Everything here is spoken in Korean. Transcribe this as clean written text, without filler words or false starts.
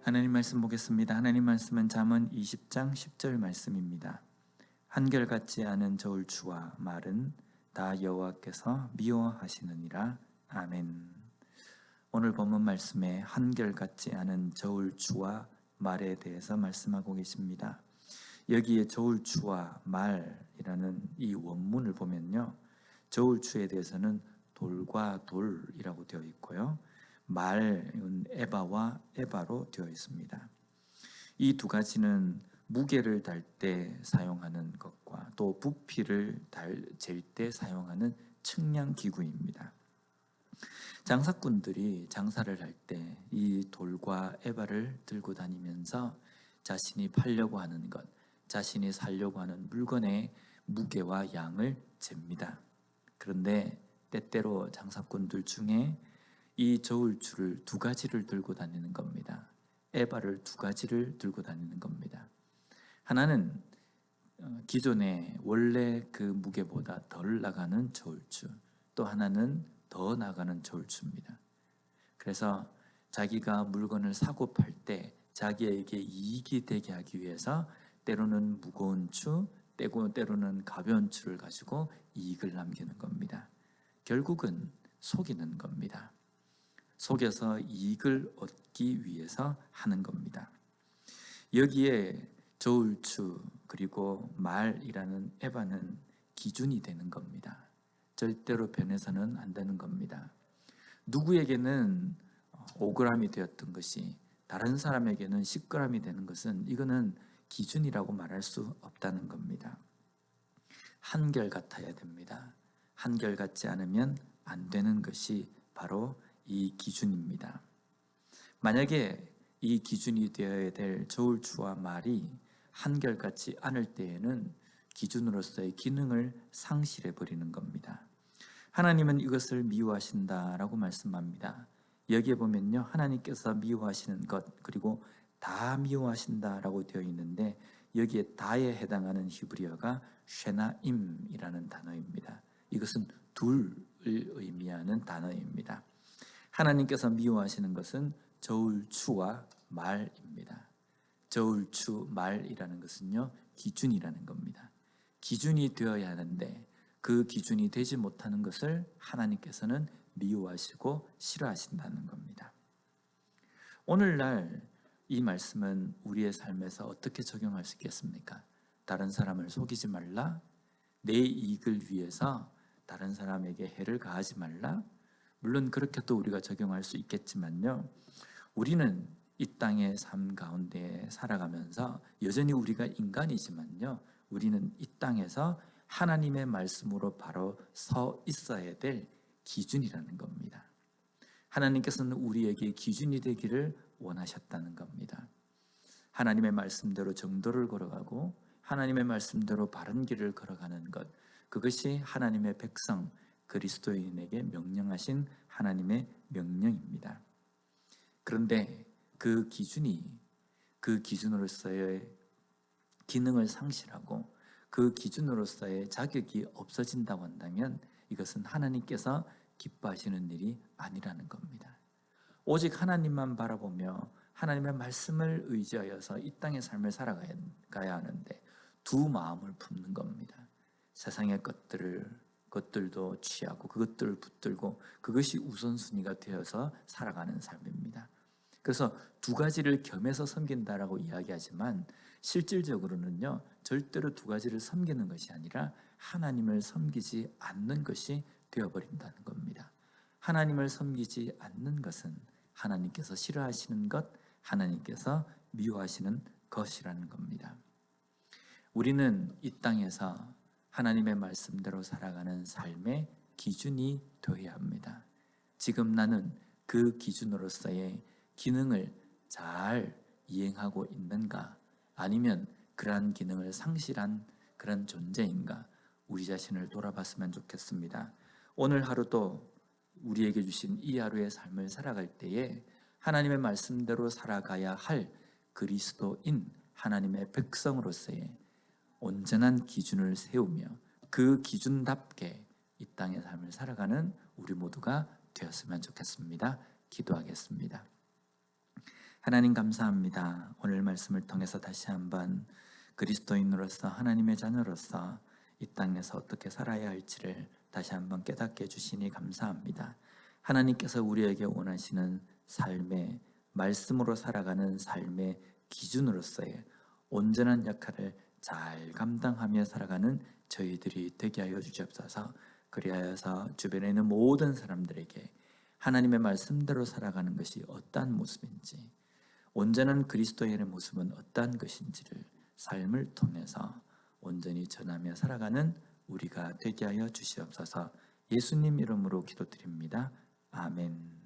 하나님 말씀 보겠습니다. 하나님 말씀은 잠언 20장 10절 말씀입니다. 한결같지 않은 저울추와 말은 다 여호와께서 미워하시느니라. 아멘. 오늘 본문 말씀에 한결같지 않은 저울추와 말에 대해서 말씀하고 계십니다. 여기에 저울추와 말이라는 이 원문을 보면요, 저울추에 대해서는 돌과 돌이라고 되어 있고요, 말은 에바와 에바로 되어 있습니다. 이 두 가지는 무게를 달 때 사용하는 것과 또 부피를 잴 때 사용하는 측량 기구입니다. 장사꾼들이 장사를 할 때 이 돌과 에바를 들고 다니면서 자신이 팔려고 하는 것, 자신이 살려고 하는 물건의 무게와 양을 잽니다. 그런데 때때로 장사꾼들 중에 이 저울추를 두 가지를 들고 다니는 겁니다. 에바를 두 가지를 들고 다니는 겁니다. 하나는 기존의 원래 그 무게보다 덜 나가는 저울추, 또 하나는 더 나가는 저울추입니다. 그래서 자기가 물건을 사고 팔 때 자기에게 이익이 되게 하기 위해서 때로는 무거운 추, 때로는 가벼운 추를 가지고 이익을 남기는 겁니다. 결국은 속이는 겁니다. 속여서 이익을 얻기 위해서 하는 겁니다. 여기에 저울추 그리고 말이라는 에바는 기준이 되는 겁니다. 절대로 변해서는 안 되는 겁니다. 누구에게는 5g이 되었던 것이 다른 사람에게는 10g이 되는 것은 이거는 기준이라고 말할 수 없다는 겁니다. 한결같아야 됩니다. 한결같지 않으면 안 되는 것이 바로 이 기준입니다. 만약에 이 기준이 되어야 될 저울추와 말이 한결같지 않을 때에는 기준으로서의 기능을 상실해 버리는 겁니다. 하나님은 이것을 미워하신다라고 말씀합니다. 여기에 보면요, 하나님께서 미워하시는 것 그리고 다 미워하신다라고 되어 있는데 여기에 다에 해당하는 히브리어가 쉐나임이라는 단어입니다. 이것은 둘을 의미하는 단어입니다. 하나님께서 미워하시는 것은 저울추와 말입니다. 저울추, 말이라는 것은요, 기준이라는 겁니다. 기준이 되어야 하는데 그 기준이 되지 못하는 것을 하나님께서는 미워하시고 싫어하신다는 겁니다. 오늘날 이 말씀은 우리의 삶에서 어떻게 적용할 수 있겠습니까? 다른 사람을 속이지 말라, 내 이익을 위해서 다른 사람에게 해를 가하지 말라. 물론 그렇게도 우리가 적용할 수 있겠지만요, 우리는 이 땅의 삶 가운데 살아가면서 여전히 우리가 인간이지만요, 우리는 이 땅에서 하나님의 말씀으로 바로 서 있어야 될 기준이라는 겁니다. 하나님께서는 우리에게 기준이 되기를 원하셨다는 겁니다. 하나님의 말씀대로 정도를 걸어가고 하나님의 말씀대로 바른 길을 걸어가는 것, 그것이 하나님의 백성 그리스도인에게 명령하신 하나님의 명령입니다. 그런데 그 기준이 그 기준으로서의 기능을 상실하고 그 기준으로서의 자격이 없어진다고 한다면 이것은 하나님께서 기뻐하시는 일이 아니라는 겁니다. 오직 하나님만 바라보며 하나님의 말씀을 의지하여서 이 땅의 삶을 살아가야 하는데 두 마음을 품는 겁니다. 세상의 것들도 취하고 그것들을 붙들고 그것이 우선순위가 되어서 살아가는 삶입니다. 그래서 두 가지를 겸해서 섬긴다라고 이야기하지만 실질적으로는요, 절대로 두 가지를 섬기는 것이 아니라 하나님을 섬기지 않는 것이 되어버린다는 겁니다. 하나님을 섬기지 않는 것은 하나님께서 싫어하시는 것, 하나님께서 미워하시는 것이라는 겁니다. 우리는 이 땅에서 하나님의 말씀대로 살아가는 삶의 기준이 되어야 합니다. 지금 나는 그 기준으로서의 기능을 잘 이행하고 있는가, 아니면 그러한 기능을 상실한 그런 존재인가, 우리 자신을 돌아봤으면 좋겠습니다. 오늘 하루도 우리에게 주신 이 하루의 삶을 살아갈 때에 하나님의 말씀대로 살아가야 할 그리스도인 하나님의 백성으로서의 온전한 기준을 세우며 그 기준답게 이 땅의 삶을 살아가는 우리 모두가 되었으면 좋겠습니다. 기도하겠습니다. 하나님 감사합니다. 오늘 말씀을 통해서 다시 한번 그리스도인으로서 하나님의 자녀로서 이 땅에서 어떻게 살아야 할지를 다시 한번 깨닫게 해주시니 감사합니다. 하나님께서 우리에게 원하시는 삶의 말씀으로 살아가는 삶의 기준으로서의 온전한 역할을 잘 감당하며 살아가는 저희들이 되게 하여 주시옵소서. 그리하여서 주변에 있는 모든 사람들에게 하나님의 말씀대로 살아가는 것이 어떠한 모습인지, 온전한 그리스도인의 모습은 어떠한 것인지를 삶을 통해서 온전히 전하며 살아가는 우리가 되게 하여 주시옵소서. 예수님 이름으로 기도드립니다. 아멘.